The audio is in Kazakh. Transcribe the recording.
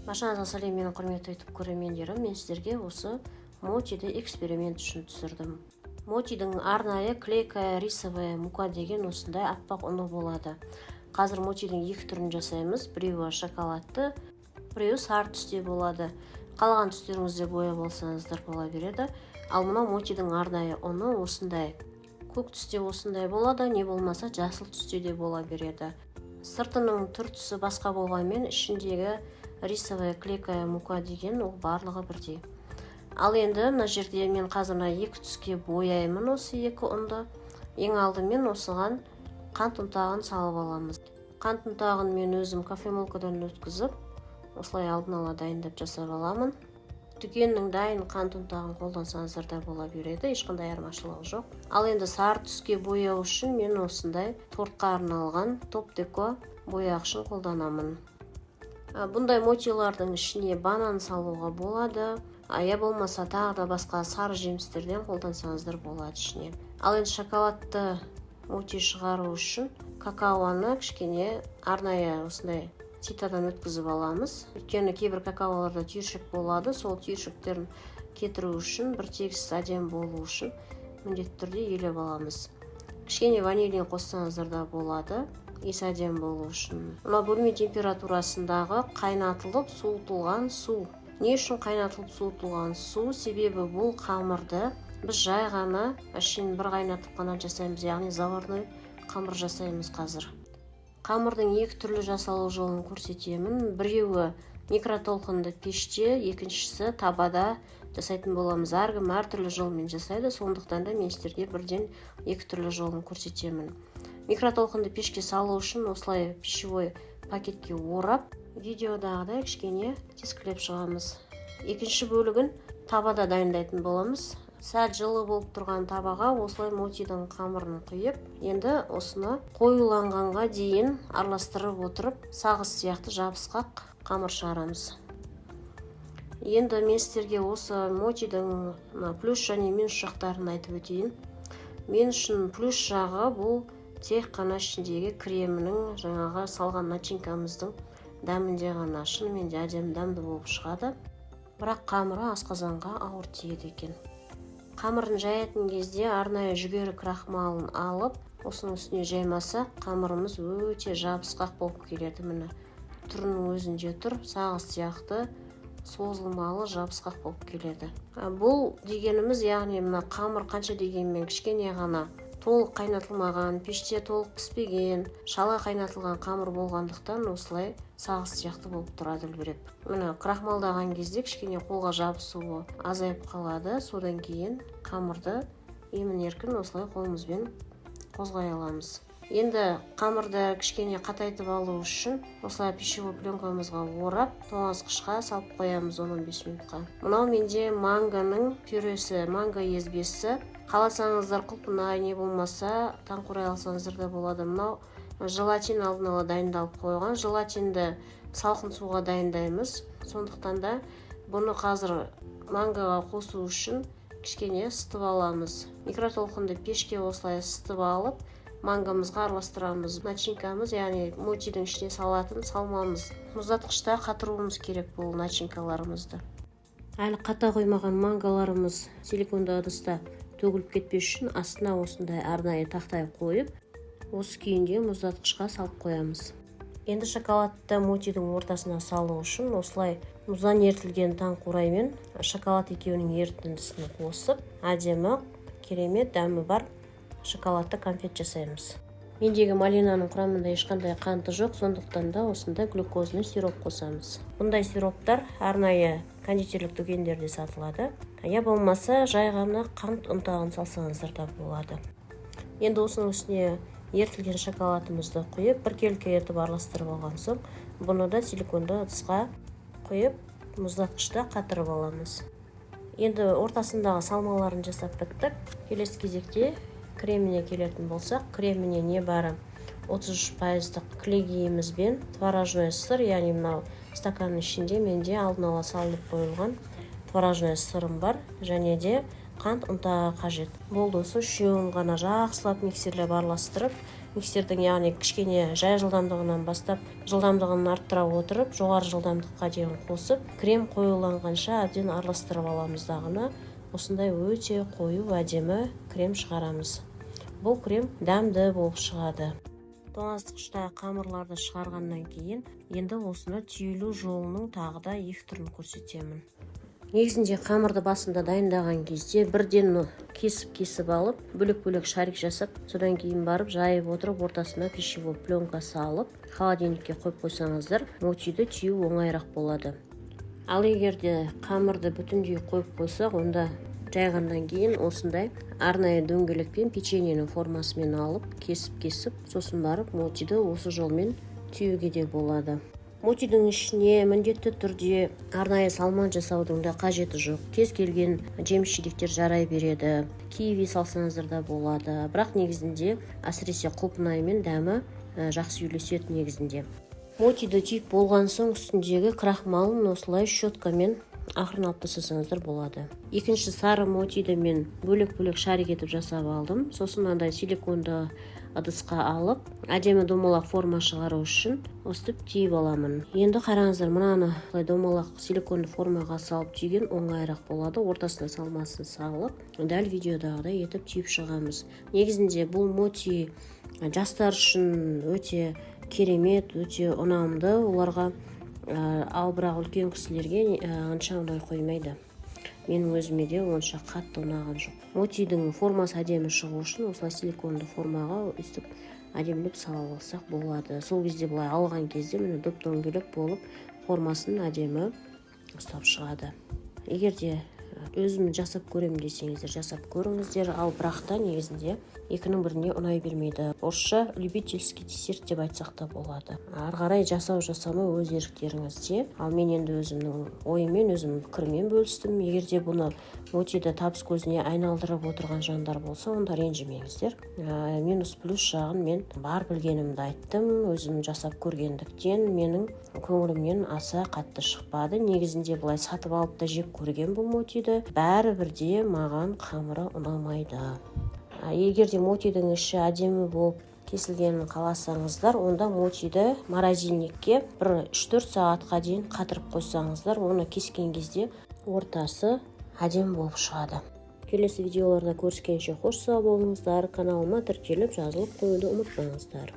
Машиназға сәлем, менің құрметті YouTube көрермендерім. Мен сіздерге осы мотиді эксперимент үшін түсірдім. Мотидің арнайы клейкая рисовая мука деген осындай аппақ ұны болады. Қазір мотидің екі түрін жасаймыз. Біреуі шоколадты, біреуі сары түсте болады. Қалаған түстеріңізде боя болсаңыздар бола береді. Ал мына мотидің арнайы ұны осындай. Көк түсте осындай болады, не болмаса жасыл түсте де бола береді. Сыртының түр түсі басқа болғанмен ішіндегі рисовая клейкая мука деген ол барлығы бірдей. Ал енді мына жерде мен қазір екі түске бояймын осы екі ұнды. Ең алдымен осыған қант ұнтағын салып аламыз. Қант ұнтағын мен өзім кофемолкадан өткізіп, осылай алдын ала дайындап жасап аламын. Дүкеннің дайын қант ұнтағын қолдансаңыздар да бола береді, ешқандай айырмашылығы жоқ. Ал енді сары түске бояу үшін мен осындай тортқа арналған топ деко бояғышын қолданамын. Бұндай мотилардың ішіне банан салуға болады, я болмаса тағы да басқа сары жемістерден қолдансаңыздар болады ішіне. Ал енді шоколадты моти шығару үшін какаоны кішкене арнайы осындай ситадан өткізіп аламыз. Өйткені кейбір какаоларда түйіршік болады, сол түйіршіктерін кетіру үшін, бір тегіс әдемі болу үшін міндетті түрде елеп аламыз. Кішкене ванилин қоссаңыздар да болады, иісі әдемі болу үшін. Мына бөлме температурасындағы қайнатылып суытылған су. Не үшін қайнатылып суытылған су? Себебі бұл қамырды біз жай ғана әшейін бір қайнатып қана жасаймыз, яғни заварной қамыр жасаймыз қазір. Қамырдың екі түрлі жасалу жолын көрсетемін. Біреуі микротолқынды пеште, екіншісі табада жасайтын боламыз. Әркім әртүрлі жолмен жасайды, сондықтан да мен сіздерге бірден екі түрлі жолын көрсетемін. Микротолқынды пешке салу үшін осылай пищевой пакетке орап, видеодағыдай кішкене тескілеп шығамыз. Екінші бөлігін табада дайындайтын боламыз. Сәл жылы болып тұрған табаға осылай мотидің қамырын құйып, енді осыны қоюланғанға дейін араластырып отырып, сағыз сияқты жабысқақ қамыр шығарамыз. Енді мен сіздерге осы мотидің плюс және минус жақтарын айтып өтейін. Мен үшін плюс жағы бұл тек қана ішіндегі кремінің жаңағы салған начинкамыздың дәмінде ғана шынымен де әдемі дәмді болып шығады. Бірақ қамыры асқазанға ауыр тиеді екен. Қамырын жаятын кезде арнайы жүгері крахмалын алып, осының үстіне жаймасақ, қамырымыз өте жабысқақ болып келеді. Міне түрінің өзінде тұр, сағыз сияқты созылмалы жабысқақ болып келеді. Бұл дегеніміз, яғни мына қамыр қанша дегенмен кішкене ғана толық қайнатылмаған, пеште толық піспеген, шала қайнатылған қамыр болғандықтан осылай сағыз сияқты болып тұрады үлбіреп. Міне крахмалдаған кезде кішкене қолға жабысуы азайып қалады. Содан кейін қамырды емін-еркін осылай қолымызбен қозғай аламыз. Енді қамырды кішкене қатайтып алу үшін осылай пищевой пленкамызға орап, тоңазытқышқа салып қоямыз 15 минутқа. Мынау менде манганың пюресі, манго езбесі. Қаласаңыздар құлпынай, не болмаса таңқурай алсаңыздар да болады. Мынау желатин алдын ала дайындалып қойған. Желатинді салқын суға дайындаймыз. Сондықтан да бұны қазір мангоға қосу үшін кішкене ысытып аламыз. Микротолқынды пешке осылай ысытып алып, мангамызға араластырамыз. Начинкамыз, яғни мотидің ішіне салатын салмамыз. Мұздатқышта қатыруымыз керек бұл начинкаларымызды. Әлі қата қоймаған мангаларымыз силиконды ыдыста төгіліп кетпес үшін астына осындай арнайы тақтай қойып, осы күйінде мұздатқышқа салып қоямыз. Енді шоколадты мотидің ортасына салу үшін осылай мұздан ертілген таңқурай мен шоколад екеуінің ерітіндісін қосып, әдемі, керемет дәмі бар шоколадты конфет жасаймыз. Мендегі малинаның құрамында ешқандай қанты жоқ, сондықтан да осындай глюкозный сироп қосамыз. Бұндай сироптар арнайы кондитерлік дүкендерде сатылады. Я болмаса жай ғана қант ұнтағын салсаңыздар да болады. Енді осының үстіне ертілген шоколадымызды құйып, біркелкі етіп араластырып алған соң, бұны да силиконды ыдысқа құйып, мұздатқышта қатырып аламыз. Енді ортасындағы салмаларын жасап біттік. Келесі кезекте креміне келетін болсақ, креміне небәрі 33% клейгейімізбен творожной сыр, яғни мынау стаканның ішінде менде алдын ала салынып қойылған творожной сырым бар, және де қант ұнтағы қажет. Болды, осы үшеуін ғана жақсылап миксерлеп араластырып, миксердің яғни кішкене жай жылдамдығынан бастап жылдамдығын арттыра отырып жоғары жылдамдыққа дейін қосып крем қоюланғанша әбден араластырып аламыз дағыны. Осындай өте қою әдемі крем шығарамыз. Бұл крем дәмді болып шығады. Тоңазытқыштағы қамырларды шығарғаннан кейін енді осыны түйілу жолының тағы да екі түрін көрсетемін. Негізінде қамырды басында дайындаған кезде бірден кесіп алып, бөлек-бөлек шарик жасап, содан кейін барып жайып отырып, ортасына пищевой пленка салып, холодильникке қойып қойсаңыздар, мотиді түйу оңайырақ болады. Ал егерде қамырды бүтіндей қойып қойсақ, онда жайғаннан кейін осындай арнайы дөңгелекпен печеньенің формасымен алып, кесіп, сосын барып мотиді осы жолмен түйуге де болады. Мотидің ішіне міндетті түрде арнайы салман жасаудың да қажеті жоқ. Кез келген жеміс-жидектер жарай береді. Киви салсаңыздар да болады. Бірақ негізінде әсіресе құлпынаймен дәмі жақсы үйлеседі негізінде. Мотиді түйіп болған соң үстіндегі крахмалын осылай щеткамен ақырын алып тастасаңыздар болады. Екінші сары мотиді мен бөлек-бөлек шарик етіп жасап алдым. Сосын андай силиконды ыдысқа алып, әдемі домалақ форма шығару үшін өстіп түйіп аламын. Енді қараңыздар, мынаны домалақ силиконды формаға салып түйген оңайырақ болады. Ортасына салмасын салып, дәл видеодағыдай етіп түйіп шығамыз. Негізінде бұл моти жастар үшін өте керемет, өте ұнамды. Оларға ал бірақ үлкен кісілерге онша ұнай қоймайды. Менің өзіме де онша қатты ұнаған жоқ. Мотидің формасы әдемі шығу үшін осылай силиконды формаға өстіп әдемілеп салып алсақ болады. Сол кезде былай алған кезде міне доп-дөңгелек болып формасын әдемі ұстап шығады. Егерде өзім жасап көрем десеңіздер, жасап көріңіздер. Ал бірақ та негізінде екінің біріне ұнай бермейді. Орысша любительский десерт деп айтсақ та болады. Ары қарай жасамау өз еріктеріңізде. Ал мен енді өзімнің ойыммен, өзімнің пікіріммен бөлістім. Егерде бұны мотиді табыс көзіне айналдырып отырған жандар болса, онда ренжімеңіздер. Минус плюс жағын мен бар білгенімді айттым. Өзім жасап көргендіктен менің көңілімнен аса қатты шықпады. Негізінде былай сатып алып та жеп көрген бұл мотиді. Бәрібірде маған қамыры ұнамайды. Егерде мотидің іші әдемі болып кесілгенін қаласаңыздар, онда мотиді морозильникке 3-4 сағатқа дейін қатырып қойсаңыздар, оны кескен кезде ортасы әдемі болып шығады. Келесі видеоларда көріскенше қош сау болыңыздар. Каналыма тіркеліп жазылып қоюды ұмытпаңыздар.